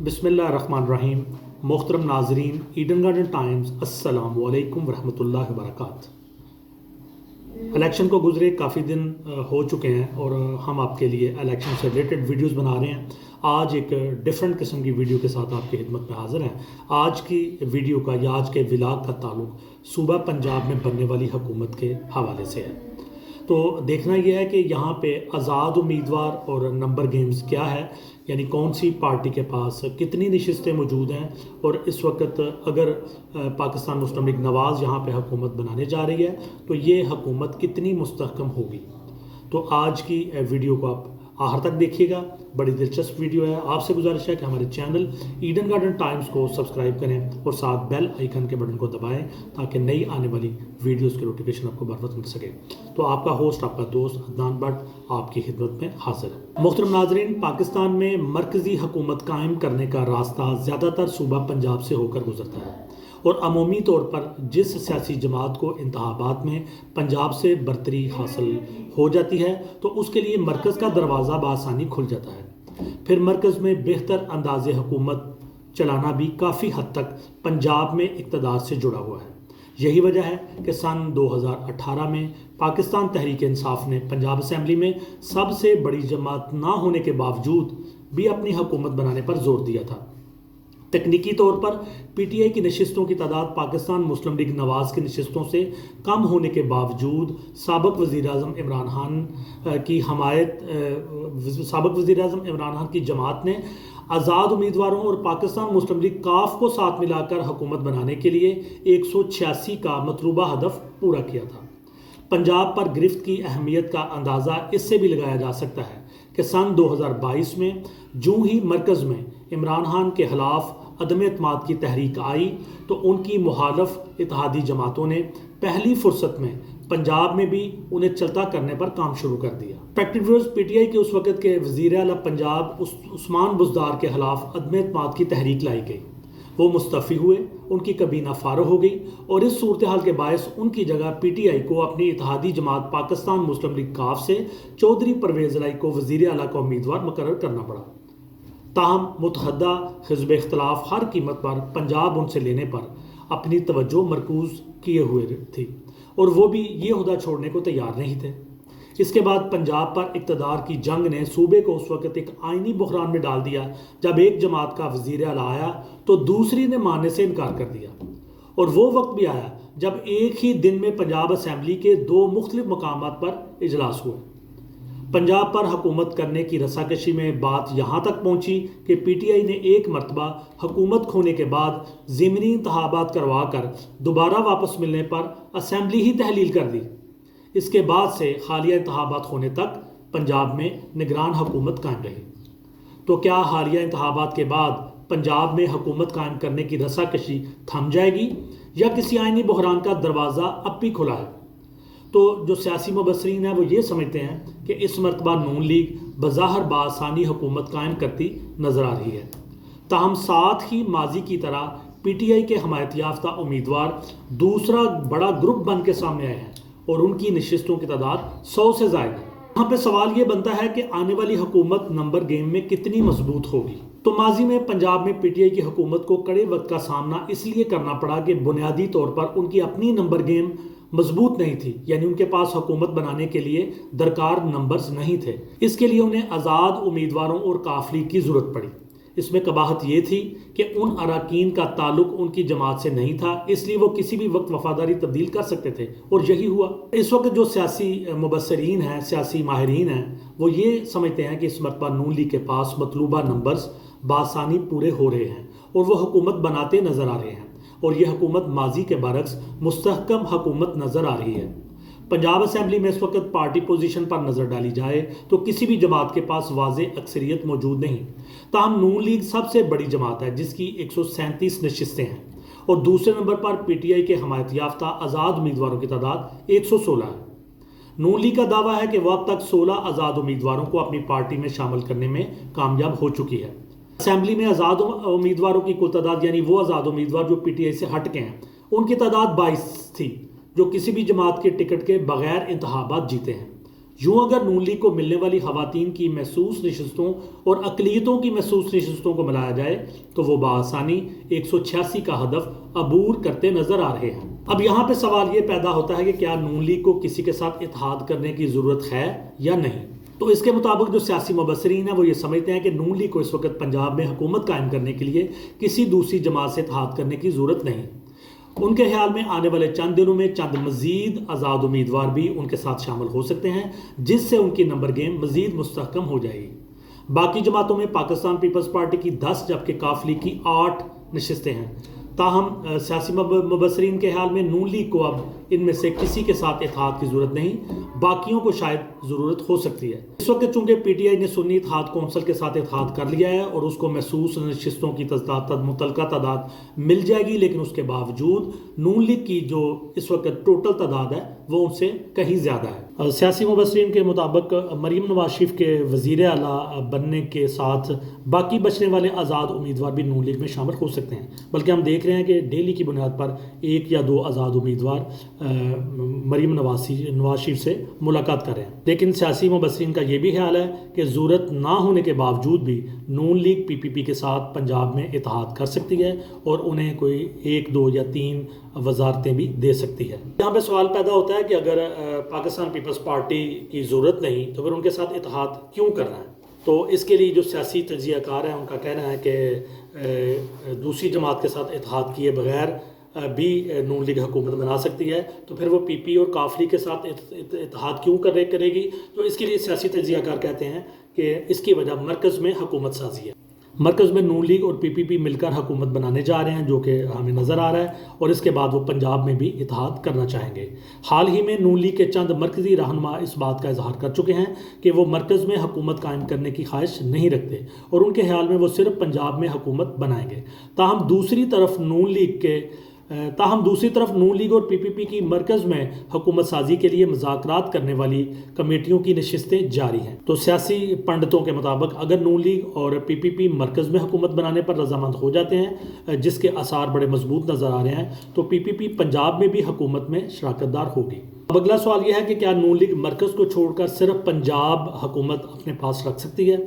बिस्मिल्लाहिर्रहमानिर्रहीम। मोहतरम नाजरीन, ईडन गार्डन टाइम्स, अस्सलामु अलैकुम वरहमतुल्लाहि वबरकात। इलेक्शन को गुजरे काफ़ी दिन हो चुके हैं और हम आपके लिए इलेक्शन से रिलेटेड वीडियोस बना रहे हैं। आज एक डिफरेंट किस्म की वीडियो के साथ आपकी खिदमत में हाजिर हैं। आज की वीडियो का या आज के व्लॉग का ताल्लुक सूबा पंजाब में बनने वाली हुकूमत के हवाले से है। तो देखना यह है कि यहाँ पे आज़ाद उम्मीदवार और नंबर गेम्स क्या है, यानी कौन सी पार्टी के पास कितनी नशिस्तें मौजूद हैं और इस वक्त अगर पाकिस्तान मुस्लिम लीग नवाज़ यहाँ पे हुकूमत बनाने जा रही है तो ये हुकूमत कितनी मुस्तहकम होगी। तो आज की वीडियो को आप आखिर तक देखिएगा, बड़ी दिलचस्प वीडियो है। आपसे गुजारिश है कि हमारे चैनल ईडन गार्डन टाइम्स को सब्सक्राइब करें और साथ बेल आइकन के बटन को दबाएं ताकि नई आने वाली वीडियोस की नोटिफिकेशन आपको बर वक्त मिल सके। तो आपका होस्ट, आपका दोस्त अदनान भट्ट आपकी खिदमत में हाजिर है। मोहतरम नाजरीन, पाकिस्तान में मरकज़ी हुकूमत कायम करने का रास्ता ज़्यादातर सूबा पंजाब से होकर गुजरता है और अमूमी तौर पर जिस सियासी जमात को इंतखाबात में पंजाब से बरतरी हासिल हो जाती है तो उसके लिए मरकज़ का दरवाज़ा बआसानी खुल जाता है। फिर मरकज़ में बेहतर अंदाज़े हुकूमत चलाना भी काफ़ी हद तक पंजाब में इक़्तिदार से जुड़ा हुआ है। यही वजह है कि सन 2018 में पाकिस्तान तहरीक इंसाफ ने पंजाब असम्बली में सबसे बड़ी जमात ना होने के बावजूद भी अपनी हुकूमत बनाने पर जोर दिया था। तकनीकी तौर पर पीटीआई की नशिस्तों की तादाद पाकिस्तान मुस्लिम लीग नवाज़ की नशिस्तों से कम होने के बावजूद साबिक़ वज़ीर-ए-आज़म इमरान खान की जमात ने आज़ाद उम्मीदवारों और पाकिस्तान मुस्लिम लीग काफ को साथ मिलाकर हुकूमत बनाने के लिए 186 का मतलूबा हदफ पूरा किया था। पंजाब पर गिरफ्त की अहमियत का अंदाज़ा इससे भी लगाया जा सकता है कि सन 2022 में जूँ ही मरकज़ में इमरान खान के ख़िलाफ़ अदम एतमाद की तहरीक आई तो उनकी मुखालफ इत्तेहादी जमातों ने पहली फुर्सत में पंजाब में भी उन्हें चलता करने पर काम शुरू कर दिया। पीटीआई के उस वक़्त के वज़ीर आला पंजाब उस्मान बुज़दार के ख़िलाफ़ अदम एतमाद की तहरीक लाई गई। वो मुस्तफ़ी हुए, उनकी कबीना फारग हो गई और इस सूरत हाल के बायस उनकी जगह पीटीआई को अपनी इत्तेहादी जमात पाकिस्तान मुस्लिम लीग काफ से चौधरी परवेज़ इलाई को वज़ीर आला का उम्मीदवार मुकर्रर करना पड़ा। ताहम मुतहदा हिज़्ब इख्तिलाफ हर कीमत पर पंजाब उनसे लेने पर अपनी तवज्जो मरकूज़ किए हुए थी और वो भी ये ओहदा छोड़ने को तैयार नहीं थे। इसके बाद पंजाब पर इक़्तिदार की जंग ने सूबे को उस वक़्त एक आइनी बुहरान में डाल दिया जब एक जमात का वज़ीर आला आया तो दूसरी ने मानने से इनकार कर दिया। और वो वक्त भी आया जब एक ही दिन में पंजाब असम्बली के 2 मुख्तलिफ मकामात पर इजलास हुए। पंजाब पर हुकूमत करने की रसाकशी में बात यहाँ तक पहुँची कि पीटीआई ने एक मरतबा हुकूमत खोने के बाद ज़िमनी इंतखाबात करवा कर दोबारा वापस मिलने पर असम्बली ही तहलील कर दी। इसके बाद से हालिया इंतखाबात होने तक पंजाब में निगरान हुकूमत कायम रही। तो क्या हालिया इंतखाबात के बाद पंजाब में हुकूमत कायम करने की रसाकशी थम जाएगी या किसी आइनी बहरान का दरवाज़ा अब भी खुला है? तो जो सियासी मुबस्सरीन हैं वो ये समझते हैं कि इस मरतबा नून लीग बज़ाहिर बासानी हुकूमत कायम करती नज़र आ रही है। ताहम साथ ही माजी की तरह पीटीआई के हमायत याफ्ता उम्मीदवार दूसरा बड़ा ग्रुप बन के सामने आए हैं और उनकी नशिस्तों की तादाद 100 से ज़ायद है। यहाँ पे सवाल ये बनता है कि आने वाली हुकूमत नंबर गेम में कितनी मजबूत होगी। तो माजी में पंजाब में पीटीआई की हुकूमत को कड़े वक्त का सामना इसलिए करना पड़ा कि बुनियादी तौर पर उनकी अपनी नंबर गेम मजबूत नहीं थी, यानी उनके पास हुकूमत बनाने के लिए दरकार नंबर्स नहीं थे। इसके लिए उन्हें आज़ाद उम्मीदवारों और काफिले की ज़रूरत पड़ी। इसमें कबाहत ये थी कि उन अराकीन का ताल्लुक उनकी जमात से नहीं था, इसलिए वो किसी भी वक्त वफादारी तब्दील कर सकते थे और यही हुआ। इस वक्त जो सियासी मुबस्सरीन हैं, सियासी माहिरीन हैं, वो ये समझते हैं कि इस मरतबा नून लीग के पास मतलूबा नंबर्स बासानी पूरे हो रहे हैं और वो हुकूमत बनाते नज़र आ रहे हैं और ये हुकूमत माजी के बरक्स मुस्तहकम हुकूमत नज़र आ रही है। पंजाब असम्बली में इस वक्त पार्टी पोजीशन पर नज़र डाली जाए तो किसी भी जमात के पास वाज़े अक्सरियत मौजूद नहीं। ताहम नून लीग सबसे बड़ी जमात है जिसकी 137 नशिस्तें हैं और दूसरे नंबर पर पीटीआई के हमायत याफ्ता आज़ाद उम्मीदवारों की तादाद 116 है। नून लीग का दावा है कि वह अब तक 16 आज़ाद उम्मीदवारों को अपनी पार्टी में शामिल करने में कामयाब हो चुकी है। असम्बली में आज़ाद उम्मीदवारों की कुल तादाद, यानी वो आज़ाद उम्मीदवार जो पीटीआई से हट के हैं, उनकी तादाद 22 थी जो किसी भी जमात के टिकट के बगैर इंतखाबात जीते हैं। यूँ अगर नून लीग को मिलने वाली खवातीन की महसूस नशस्तों और अकलियतों की महसूस नशस्तों को मिलाया जाए तो वो बआसानी 186 का हदफ अबूर करते नजर आ रहे हैं। अब यहाँ पे सवाल ये पैदा होता है कि क्या नून लीग को किसी के साथ इत्तेहाद करने की ज़रूरत है या नहीं। तो इसके मुताबिक जो सियासी मुबसरीन है वो ये समझते हैं कि नून लीग को इस वक्त पंजाब में हुकूमत कायम करने के लिए किसी दूसरी जमात से इत्तेहाद करने की ज़रूरत नहीं। उनके ख्याल में आने वाले चंद दिनों में चंद मजीद आज़ाद उम्मीदवार भी उनके साथ शामिल हो सकते हैं, जिससे उनकी नंबर गेम मजीद मुस्तहकम हो जाएगी। बाकी जमातों में पाकिस्तान पीपल्स पार्टी की 10 जबकि काफ लीग की 8 नशस्तें हैं। ताहम सियासी मुबसरीन के ख्याल में नून लीग को अब इनमें से किसी के साथ इत्तेहाद की ज़रूरत नहीं, बाकियों को शायद ज़रूरत हो सकती है। इस वक्त चूँकि PTI ने सुन्नी इत्तेहाद कौंसल के साथ इत्तेहाद कर लिया है और उसको महसूस नशस्तों की मुतलका तादाद मिल जाएगी, लेकिन उसके बावजूद नून लीग की जो इस वक्त टोटल तादाद है वो उनसे कहीं ज़्यादा है। सियासी मुबसरीन के मुताबिक मरीम नवाज शरीफ के वज़ीर आला बनने के साथ बाकी बचने वाले आज़ाद उम्मीदवार भी नून लीग में शामिल हो सकते हैं, बल्कि हम देख रहे हैं कि डेली की बुनियाद पर 1 या 2 आज़ाद उम्मीदवार मरीम नवाज शरीफ से मुलाकात कर रहे हैं। लेकिन सियासी मुबसरीन का ये भी ख्याल है कि ज़रूरत ना होने के बावजूद भी नून लीग PPP के साथ पंजाब में इत्तेहाद कर सकती है और उन्हें कोई 1, 2 या 3 वजारतें भी दे सकती है। यहाँ पे सवाल पैदा होता है कि अगर पाकिस्तान पीपल्स पार्टी की ज़रूरत नहीं तो फिर उनके साथ इत्तेहाद क्यों करना है। तो इसके लिए जो सियासी तज्ज़ियाकार हैं उनका कहना है कि दूसरी जमात के साथ इत्तेहाद किए बगैर भी नून लीग हुकूमत बना सकती है, तो फिर वो PP और काफ लीग के साथ इत्तेहाद क्यों करेगी। तो इसके लिए सियासी तज्ज़ियाकार कहते हैं कि इसकी वजह मरकज़ में हुकूमत साजी है। मरकज़ में नून लीग और PPP मिलकर हुकूमत बनाने जा रहे हैं, जो कि हमें नज़र आ रहा है, और इसके बाद वो पंजाब में भी इत्तेहाद करना चाहेंगे। हाल ही में नून लीग के चंद मरकज़ी रहनुमा इस बात का इजहार कर चुके हैं कि वो मरकज़ में हुकूमत कायम करने की ख्वाहिश नहीं रखते और उनके ख्याल में वो सिर्फ पंजाब में हुकूमत बनाएंगे। ताहम दूसरी तरफ नून लीग और PPP की मरकज़ में हुकूमत साजी के लिए मुज़ाकरात करने वाली कमेटियों की नशिस्तें जारी हैं। तो सियासी पंडितों के मुताबिक अगर नून लीग और PPP मरकज़ में हुकूमत बनाने पर रजामंद हो जाते हैं, जिसके आसार बड़े मजबूत नज़र आ रहे हैं, तो PPP पंजाब में भी हुकूमत में शराकतदार होगी। अब अगला सवाल यह है कि क्या नून लीग मरकज़ को छोड़कर सिर्फ पंजाब हुकूमत अपने पास रख सकती है।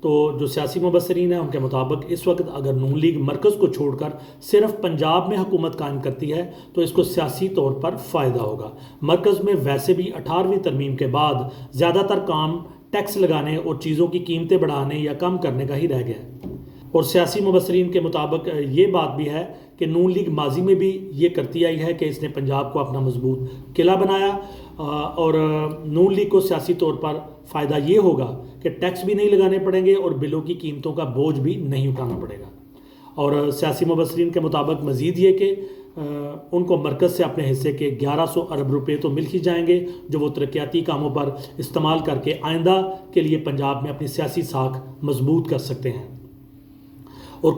तो जो सियासी मुबसरीन हैं उनके मुताबिक इस वक्त अगर नून लीग मरकज़ को छोड़कर सिर्फ पंजाब में हुकूमत कायम करती है तो इसको सियासी तौर पर फ़ायदा होगा। मरकज़ में वैसे भी 18वीं तरमीम के बाद ज़्यादातर काम टैक्स लगाने और चीज़ों की कीमतें बढ़ाने या कम करने का ही रह गया है। और सियासी मुबसरीन के मुताबिक ये बात भी है कि नून लीग माजी में भी ये करती आई है कि इसने पंजाब को अपना मजबूत किला बनाया, और नून लीग को सियासी तौर पर फ़ायदा ये होगा कि टैक्स भी नहीं लगाने पड़ेंगे और बिलों की कीमतों का बोझ भी नहीं उठाना पड़ेगा। और सियासी मुबसरीन के मुताबिक मज़ीद ये कि उनको मरकज़ से अपने हिस्से के 1100 अरब रुपए तो मिल ही जाएंगे, जो वो तरक्याती कामों पर इस्तेमाल करके आइंदा के लिए पंजाब में अपनी सियासी साख मजबूत कर सकते हैं। और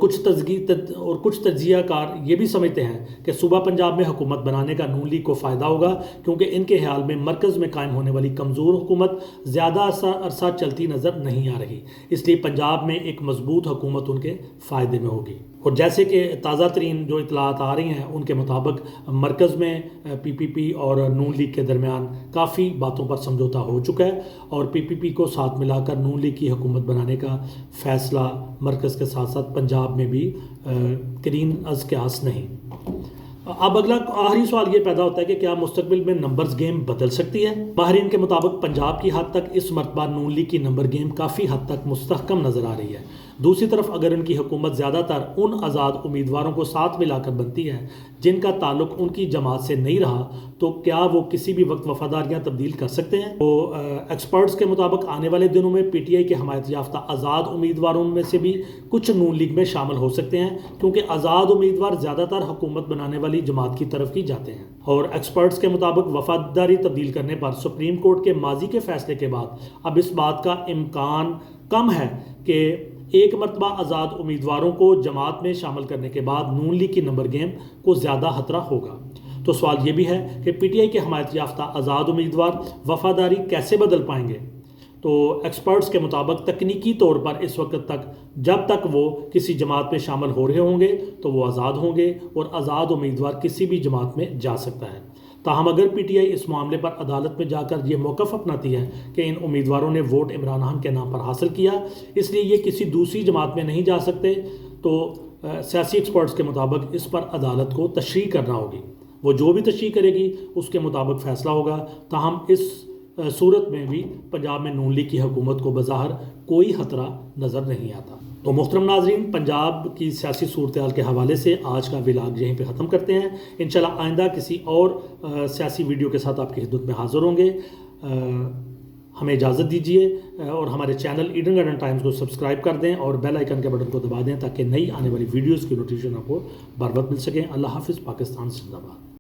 कुछ तज्ज़ियाकार ये भी समझते हैं कि सूबा पंजाब में हुकूमत बनाने का नून लीग को फ़ायदा होगा, क्योंकि इनके ख्याल में मरकज़ में कायम होने वाली कमज़ोर हुकूमत ज़्यादा अरसा चलती नज़र नहीं आ रही, इसलिए पंजाब में एक मजबूत हुकूमत उनके फ़ायदे में होगी। और जैसे कि ताज़ा तरीन जो इतलात आ रही हैं उनके मुताबिक मरकज़ में PPP और नून लीग के दरमियान काफ़ी बातों पर समझौता हो चुका है और PPP को साथ मिलाकर नून लीग की हुकूमत बनाने का फ़ैसला मरकज़ के साथ साथ पंजाब में भी करीन अज़ क़यास नहीं। अब अगला आखिरी सवाल ये पैदा होता है कि क्या मुस्तकबिल में नंबर्स गेम बदल सकती है। माहिरीन के मुताबिक पंजाब की हद तक इस मरतबा नून लीग की नंबर गेम काफ़ी हद तक मुस्तहकम नज़र आ रही है। दूसरी तरफ अगर उनकी हुकूमत ज़्यादातर उन आज़ाद उम्मीदवारों को साथ मिलाकर बनती है जिनका ताल्लुक उनकी जमात से नहीं रहा, तो क्या वो किसी भी वक्त वफादारियाँ तब्दील कर सकते हैं। तो एक्सपर्ट्स के मुताबिक आने वाले दिनों में PTI के हमायत याफ्ता आज़ाद उम्मीदवारों में से भी कुछ नून लीग में शामिल हो सकते हैं, क्योंकि आज़ाद उम्मीदवार ज़्यादातर हुकूमत बनाने वाली जमात की तरफ ही जाते हैं। और एक्सपर्ट्स के मुताबिक वफादारी तब्दील करने पर सुप्रीम कोर्ट के माजी के फैसले के बाद अब इस बात का इम्कान कम है कि एक मरतबा आज़ाद उम्मीदवारों को जमात में शामिल करने के बाद नून लीग की नंबर गेम को ज़्यादा खतरा होगा। तो सवाल ये भी है कि PTI के हमायत याफ्ता आज़ाद उम्मीदवार वफादारी कैसे बदल पाएंगे। तो एक्सपर्ट्स के मुताबिक तकनीकी तौर पर इस वक्त तक जब तक वो किसी जमात में शामिल हो रहे होंगे तो वो आज़ाद होंगे और आज़ाद उम्मीदवार किसी भी जमात में जा सकता है। تاہم اگر پی ٹی آئی اس معاملے پر عدالت میں جا کر یہ موقف اپناتی ہے کہ ان امیدواروں نے ووٹ عمران خان کے نام پر حاصل کیا اس لیے یہ کسی دوسری جماعت میں نہیں جا سکتے، تو سیاسی ایکسپرٹس کے مطابق اس پر عدالت کو تشریح کرنا ہوگی، وہ جو بھی تشریح کرے گی اس کے مطابق فیصلہ ہوگا۔ تاہم اس صورت میں بھی پنجاب میں نون لیگ کی حکومت کو بظاہر کوئی خطرہ نظر نہیں آتا۔ تو محترم ناظرین، پنجاب کی سیاسی صورتحال کے حوالے سے آج کا ولاگ یہیں پہ ختم کرتے ہیں۔ انشاءاللہ آئندہ کسی اور سیاسی ویڈیو کے ساتھ آپ کی خدمت میں حاضر ہوں گے۔ ہمیں اجازت دیجیے اور ہمارے چینل ایڈن گارڈن ٹائمز کو سبسکرائب کر دیں اور بیل آئیکن کے بٹن کو دبا دیں تاکہ نئی آنے والی ویڈیوز کی نوٹیفیکیشن آپ کو بر وقت مل سکیں۔ اللہ حافظ۔ پاکستان زندہ باد۔